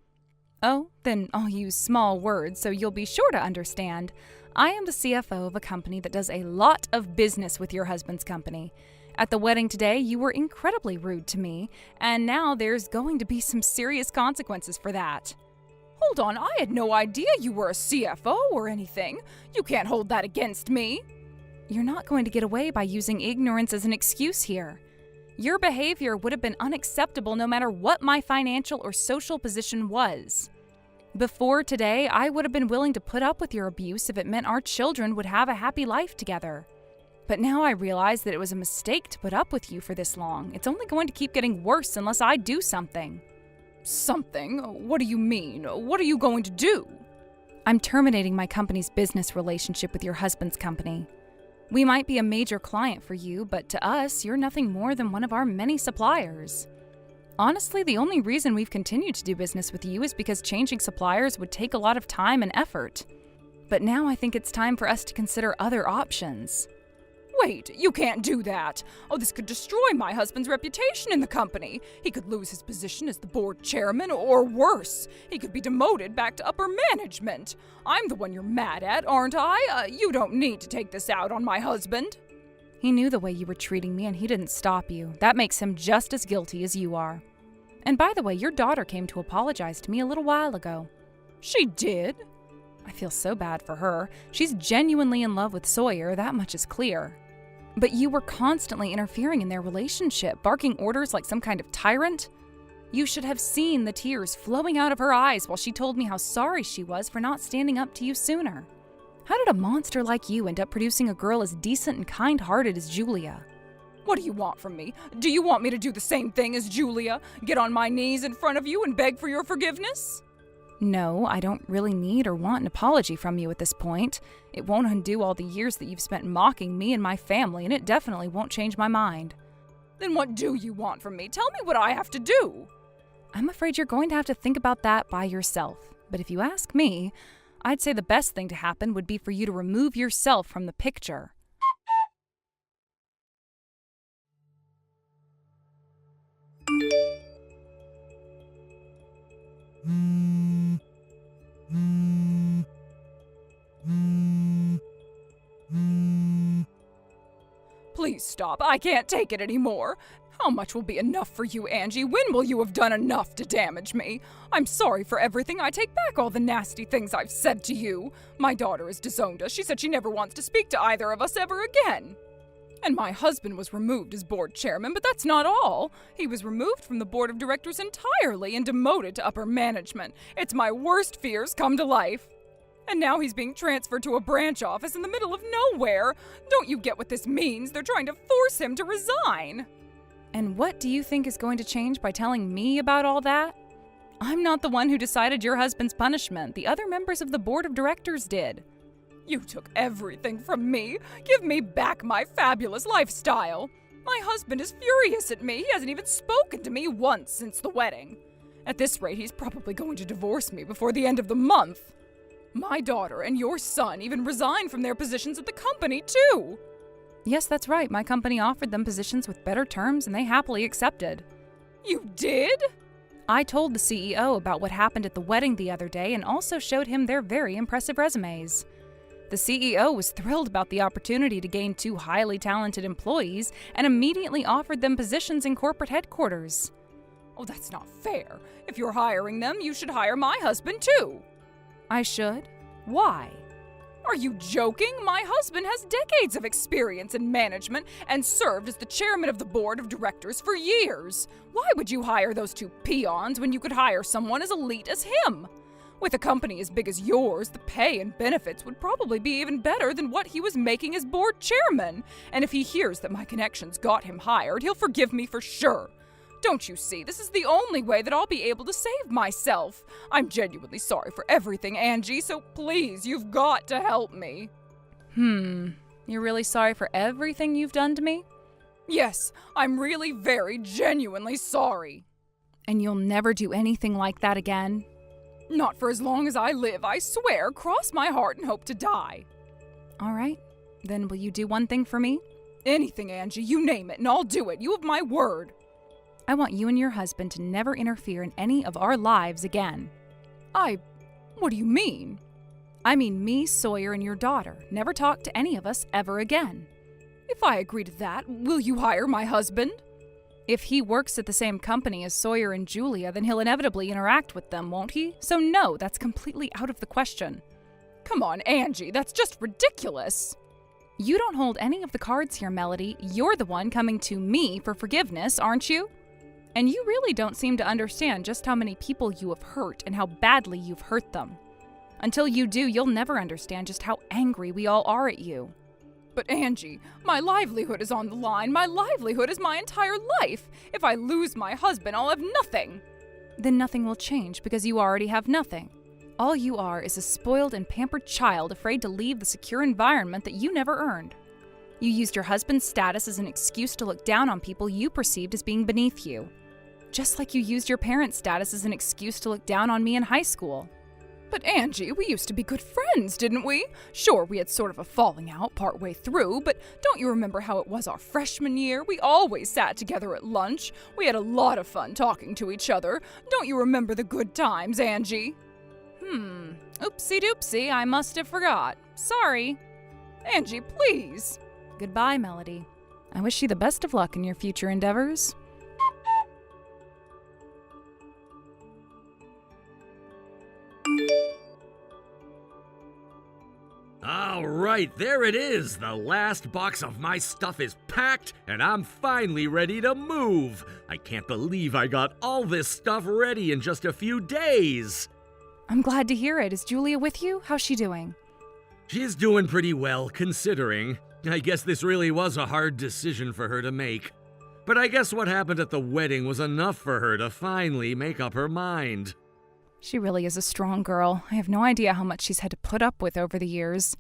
Oh, then I'll use small words so you'll be sure to understand. I am the CFO of a company that does a lot of business with your husband's company. At the wedding today, you were incredibly rude to me, and now there's going to be some serious consequences for that. Hold on, I had no idea you were a CFO or anything. You can't hold that against me. You're not going to get away by using ignorance as an excuse here. Your behavior would have been unacceptable no matter what my financial or social position was. Before today, I would have been willing to put up with your abuse if it meant our children would have a happy life together. But now I realize that it was a mistake to put up with you for this long. It's only going to keep getting worse unless I do something. Something? What do you mean? What are you going to do? I'm terminating my company's business relationship with your husband's company. We might be a major client for you, but to us, you're nothing more than one of our many suppliers. Honestly, the only reason we've continued to do business with you is because changing suppliers would take a lot of time and effort. But now I think it's time for us to consider other options. Wait, you can't do that. This could destroy my husband's reputation in the company. He could lose his position as the board chairman, or worse, he could be demoted back to upper management. I'm the one you're mad at, aren't I? You don't need to take this out on my husband. He knew the way you were treating me and he didn't stop you. That makes him just as guilty as you are. And by the way, your daughter came to apologize to me a little while ago. She did? I feel so bad for her. She's genuinely in love with Sawyer, that much is clear. But you were constantly interfering in their relationship, barking orders like some kind of tyrant. You should have seen the tears flowing out of her eyes while she told me how sorry she was for not standing up to you sooner. How did a monster like you end up producing a girl as decent and kind-hearted as Julia? What do you want from me? Do you want me to do the same thing as Julia? Get on my knees in front of you and beg for your forgiveness? No, I don't really need or want an apology from you at this point. It won't undo all the years that you've spent mocking me and my family, and it definitely won't change my mind. Then what do you want from me? Tell me what I have to do. I'm afraid you're going to have to think about that by yourself. But if you ask me, I'd say the best thing to happen would be for you to remove yourself from the picture. Please stop. I can't take it anymore. How much will be enough for you, Angie? When will you have done enough to damage me? I'm sorry for everything. I take back all the nasty things I've said to you. My daughter has disowned us. She said she never wants to speak to either of us ever again. And my husband was removed as board chairman, but that's not all. He was removed from the board of directors entirely and demoted to upper management. It's my worst fears come to life. And now he's being transferred to a branch office in the middle of nowhere. Don't you get what this means? They're trying to force him to resign. And what do you think is going to change by telling me about all that? I'm not the one who decided your husband's punishment. The other members of the board of directors did. You took everything from me. Give me back my fabulous lifestyle. My husband is furious at me. He hasn't even spoken to me once since the wedding. At this rate, he's probably going to divorce me before the end of the month. My daughter and your son even resigned from their positions at the company, too. Yes, that's right. My company offered them positions with better terms, and they happily accepted. You did? I told the CEO about what happened at the wedding the other day and also showed him their very impressive resumes. The CEO was thrilled about the opportunity to gain 2 highly talented employees and immediately offered them positions in corporate headquarters. Oh, that's not fair. If you're hiring them, you should hire my husband, too. I should? Why? Are you joking? My husband has decades of experience in management and served as the chairman of the board of directors for years. Why would you hire those 2 peons when you could hire someone as elite as him? With a company as big as yours, the pay and benefits would probably be even better than what he was making as board chairman. And if he hears that my connections got him hired, he'll forgive me for sure. Don't you see, this is the only way that I'll be able to save myself. I'm genuinely sorry for everything, Angie, so please, you've got to help me. You're really sorry for everything you've done to me? Yes, I'm really very genuinely sorry. And you'll never do anything like that again? Not for as long as I live, I swear. Cross my heart and hope to die. All right. Then will you do one thing for me? Anything, Angie. You name it, and I'll do it. You have my word. I want you and your husband to never interfere in any of our lives again. What do you mean? I mean me, Sawyer, and your daughter. Never talk to any of us ever again. If I agree to that, will you hire my husband? If he works at the same company as Sawyer and Julia, then he'll inevitably interact with them, won't he? So no, that's completely out of the question. Come on, Angie, that's just ridiculous. You don't hold any of the cards here, Melody. You're the one coming to me for forgiveness, aren't you? And you really don't seem to understand just how many people you have hurt and how badly you've hurt them. Until you do, you'll never understand just how angry we all are at you. But Angie, my livelihood is on the line. My livelihood is my entire life. If I lose my husband, I'll have nothing. Then nothing will change because you already have nothing. All you are is a spoiled and pampered child afraid to leave the secure environment that you never earned. You used your husband's status as an excuse to look down on people you perceived as being beneath you. Just like you used your parents' status as an excuse to look down on me in high school. But Angie, we used to be good friends, didn't we? Sure, we had sort of a falling out partway through, but don't you remember how it was our freshman year? We always sat together at lunch. We had a lot of fun talking to each other. Don't you remember the good times, Angie? Oopsie doopsie, I must have forgot. Sorry. Angie, please. Goodbye, Melody. I wish you the best of luck in your future endeavors. All right, there it is. The last box of my stuff is packed, and I'm finally ready to move. I can't believe I got all this stuff ready in just a few days. I'm glad to hear it. Is Julia with you? How's she doing? She's doing pretty well, considering. I guess this really was a hard decision for her to make. But I guess what happened at the wedding was enough for her to finally make up her mind. She really is a strong girl. I have no idea how much she's had to put up with over the years.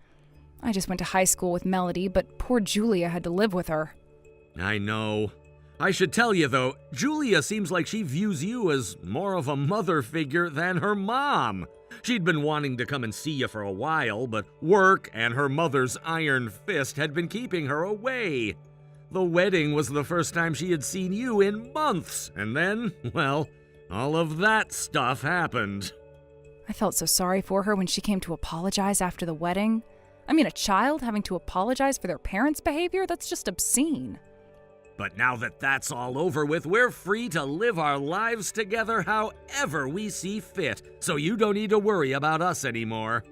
I just went to high school with Melody, but poor Julia had to live with her. I know. I should tell you, though, Julia seems like she views you as more of a mother figure than her mom. She'd been wanting to come and see you for a while, but work and her mother's iron fist had been keeping her away. The wedding was the first time she had seen you in months, and then, well, all of that stuff happened. I felt so sorry for her when she came to apologize after the wedding. I mean, a child having to apologize for their parents' behavior? That's just obscene. But now that that's all over with, we're free to live our lives together however we see fit, so you don't need to worry about us anymore.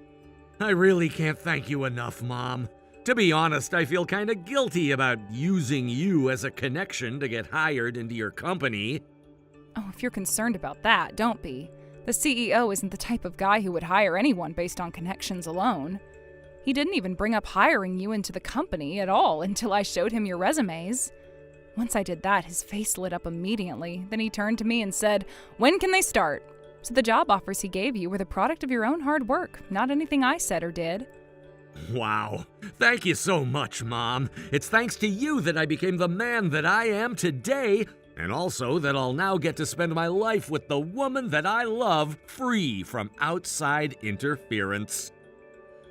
I really can't thank you enough, Mom. To be honest, I feel kinda guilty about using you as a connection to get hired into your company. Oh, if you're concerned about that, don't be. The CEO isn't the type of guy who would hire anyone based on connections alone. He didn't even bring up hiring you into the company at all until I showed him your resumes. Once I did that, his face lit up immediately. Then he turned to me and said, "When can they start?" So the job offers he gave you were the product of your own hard work, not anything I said or did. Wow. Thank you so much, Mom. It's thanks to you that I became the man that I am today, and also that I'll now get to spend my life with the woman that I love, free from outside interference.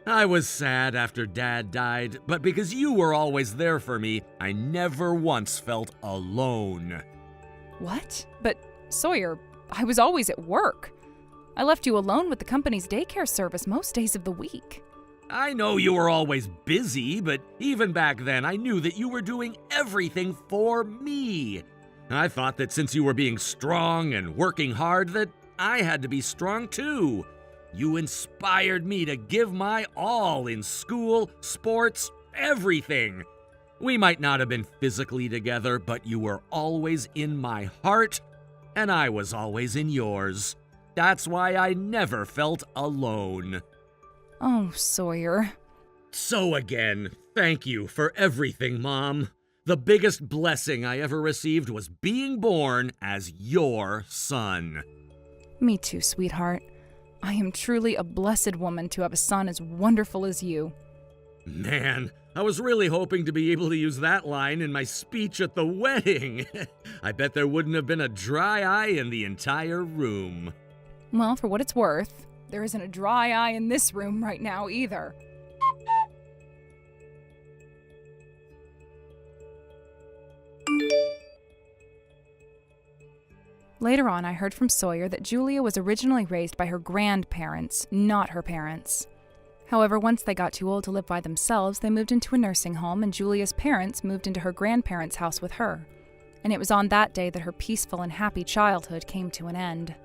I was sad after Dad died, but because you were always there for me, I never once felt alone. What? But, Sawyer, I was always at work. I left you alone with the company's daycare service most days of the week. I know you were always busy, but even back then I knew that you were doing everything for me. I thought that since you were being strong and working hard, that I had to be strong too. You inspired me to give my all in school, sports, everything. We might not have been physically together, but you were always in my heart, and I was always in yours. That's why I never felt alone. Oh, Sawyer. So again, thank you for everything, Mom. The biggest blessing I ever received was being born as your son. Me too, sweetheart. I am truly a blessed woman to have a son as wonderful as you. Man, I was really hoping to be able to use that line in my speech at the wedding. I bet there wouldn't have been a dry eye in the entire room. Well, for what it's worth, there isn't a dry eye in this room right now either. Later on, I heard from Sawyer that Julia was originally raised by her grandparents, not her parents. However, once they got too old to live by themselves, they moved into a nursing home, and Julia's parents moved into her grandparents' house with her. And it was on that day that her peaceful and happy childhood came to an end.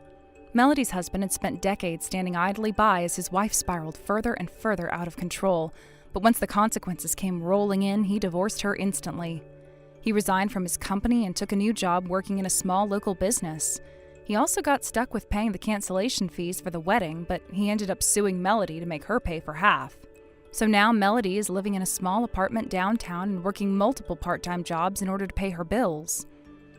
Melody's husband had spent decades standing idly by as his wife spiraled further and further out of control, but once the consequences came rolling in, he divorced her instantly. He resigned from his company and took a new job working in a small local business. He also got stuck with paying the cancellation fees for the wedding, but he ended up suing Melody to make her pay for half. So now Melody is living in a small apartment downtown and working multiple part-time jobs in order to pay her bills.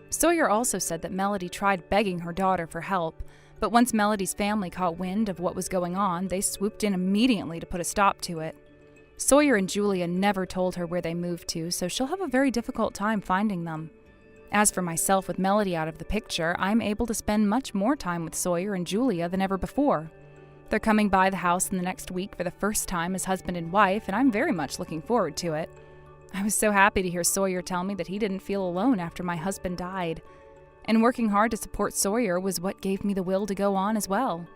Sawyer also said that Melody tried begging her daughter for help, but once Melody's family caught wind of what was going on, they swooped in immediately to put a stop to it. Sawyer and Julia never told her where they moved to, so she'll have a very difficult time finding them. As for myself, with Melody out of the picture, I'm able to spend much more time with Sawyer and Julia than ever before. They're coming by the house in the next week for the first time as husband and wife, and I'm very much looking forward to it. I was so happy to hear Sawyer tell me that he didn't feel alone after my husband died. And working hard to support Sawyer was what gave me the will to go on as well.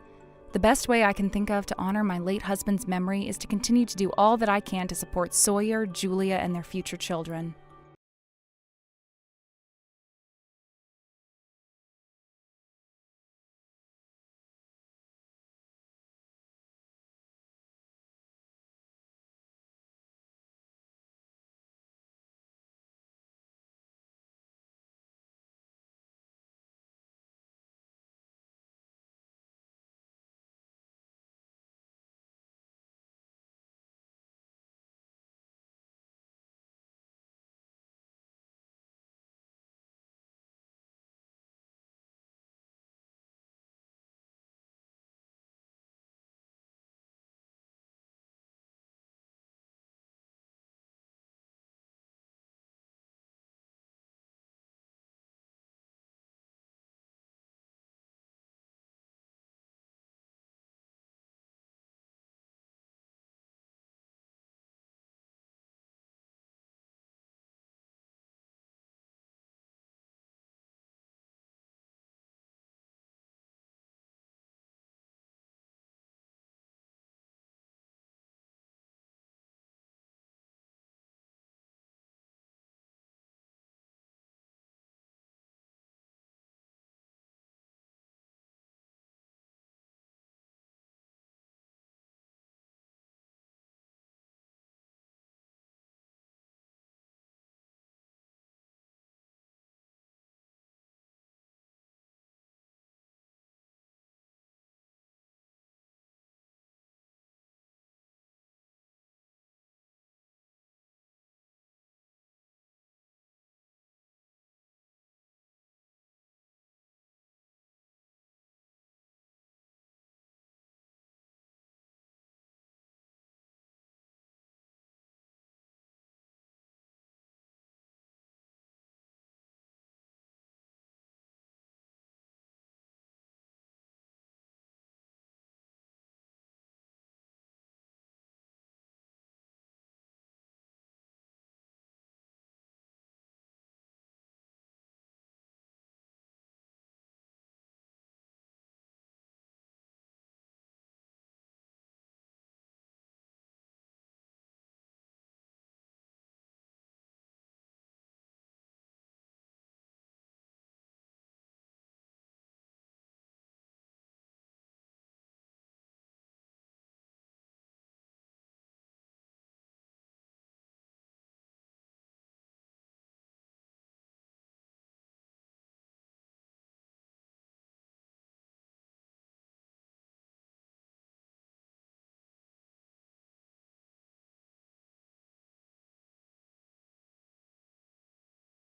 The best way I can think of to honor my late husband's memory is to continue to do all that I can to support Sawyer, Julia, and their future children.